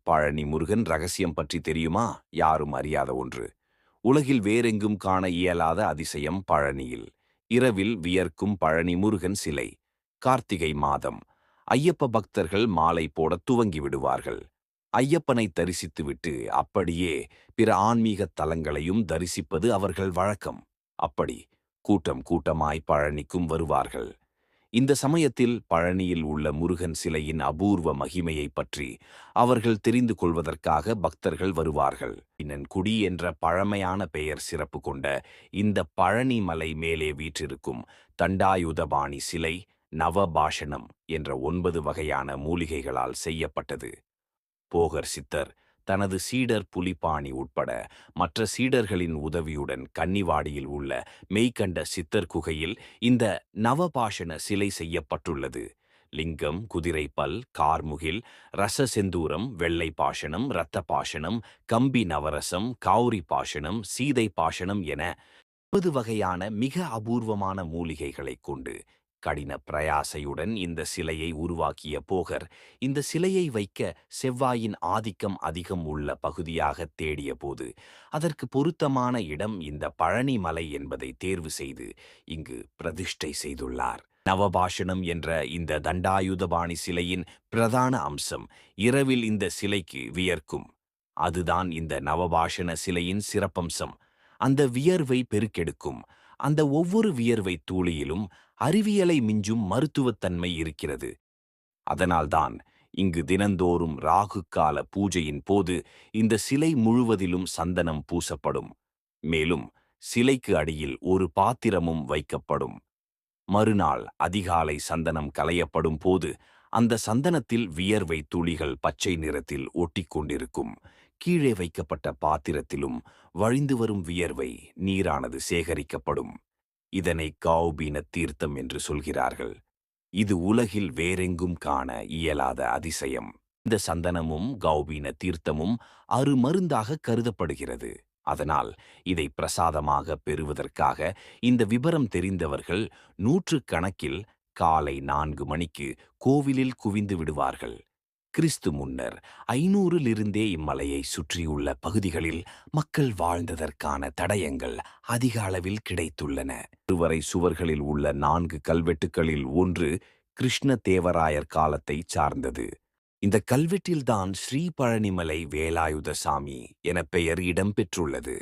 பழனி முருகன் ரகசியம் பற்றி தெரியுமா? யாரும் அறியாத ஒன்று. உலகில் வேறெங்கும் காண இயலாத அதிசயம் பழனியில். இரவில் வியர்க்கும் பழனி முருகன் சிலை. கார்த்திகை மாதம். ஐயப்ப பக்தர்கள் மாலை போடத் துவங்கி விடுவார்கள். ஐயப்பனை தரிசித்துவிட்டு அப்படியே பிற ஆன்மீகத் தலங்களையும் தரிசிப்பது அவர்கள் வழக்கம். அப்படி கூட்டம் கூட்டமாய் பழனிக்கும் வருவார்கள். இந்த சமயத்தில் பழனியில் உள்ள முருகன் சிலையின் அபூர்வ மகிமையைப் பற்றி அவர்கள் தெரிந்து கொள்வதற்காக பக்தர்கள் வருவார்கள். குடி என்ற பழமையான பெயர் சிறப்பு கொண்ட இந்த பழனி மலை மேலே வீற்றிருக்கும் தண்டாயுதபாணி சிலை நவபாஷணம் என்ற 9 வகையான மூலிகைகளால் செய்யப்பட்டது. போகர் சித்தர் தனது சீடர் புலிபாணி உட்பட மற்ற சீடர்களின் உதவியுடன் கன்னிவாடியில் உள்ள மெய்கண்ட சித்தர் குகையில் இந்த நவபாஷண சிலை செய்யப்பட்டுள்ளது. லிங்கம், குதிரைப்பல், கார்முகில், ரச செந்தூரம், வெள்ளை பாஷணம், இரத்த பாஷணம், கம்பி நவரசம், காவுரி பாஷணம், சீதை பாஷணம் என 30 வகையான மிக அபூர்வமான மூலிகைகளைக் கொண்டு கடின பிரயாசையுடன் இந்த சிலையை உருவாக்கிய போகர் இந்த சிலையை வைக்க செவ்வாயின் ஆதிக்கம் அதிகம் உள்ள பகுதியாக தேடிய போது அதற்கு பொருத்தமான இடம் இந்த பழனி மலை என்பதை தேர்வு செய்து இங்கு பிரதிஷ்டை செய்துள்ளார். நவபாஷணம் என்ற இந்த தண்டாயுதபாணி சிலையின் பிரதான அம்சம் இரவில் இந்த சிலைக்கு வியர்க்கும். அதுதான் இந்த நவபாஷண சிலையின் சிறப்பம்சம். அந்த வியர்வை பெருக்கெடுக்கும். அந்த ஒவ்வொரு வியர்வை தூளியிலும் அறிவியலை மிஞ்சும் மருத்துவத்தன்மை இருக்கிறது. அதனால்தான் இங்கு தினந்தோறும் ராகு கால பூஜையின் போது இந்த சிலை முழுவதிலும் சந்தனம் பூசப்படும். மேலும் சிலைக்கு அடியில் ஒரு பாத்திரமும் வைக்கப்படும். மறுநாள் அதிகாலை சந்தனம் களையப்படும் போது அந்த சந்தனத்தில் வியர்வை துளிகள் பச்சை நிறத்தில் ஒட்டிக்கொண்டிருக்கும். கீழே வைக்கப்பட்ட பாத்திரத்திலும் வழிந்து வரும் வியர்வை நீரானது சேகரிக்கப்படும். இதனை கௌபீன தீர்த்தம் என்று சொல்கிறார்கள். இது உலகில் வேறெங்கும் காண இயலாத அதிசயம். இந்த சந்தனமும் கௌபீன தீர்த்தமும் அருமருந்தாக கருதப்படுகிறது. அதனால் இதை பிரசாதமாக பெறுவதற்காக இந்த விபரம் தெரிந்தவர்கள் 100 கணக்கில் காலை 4 மணிக்கு கோவிலில் குவிந்து விடுவார்கள். கிறிஸ்து முன்னர் 500லிருந்தே இம்மலையை சுற்றியுள்ள பகுதிகளில் மக்கள் வாழ்ந்ததற்கான தடயங்கள் அதிக அளவில் கிடைத்துள்ளன. திருவரை சுவர்களில் உள்ள 4 கல்வெட்டுகளில் ஒன்று கிருஷ்ணதேவராயர் காலத்தை சார்ந்தது. இந்த கல்வெட்டில்தான் ஸ்ரீ பழனிமலை வேலாயுத சாமி என பெயர் இடம்பெற்றுள்ளது.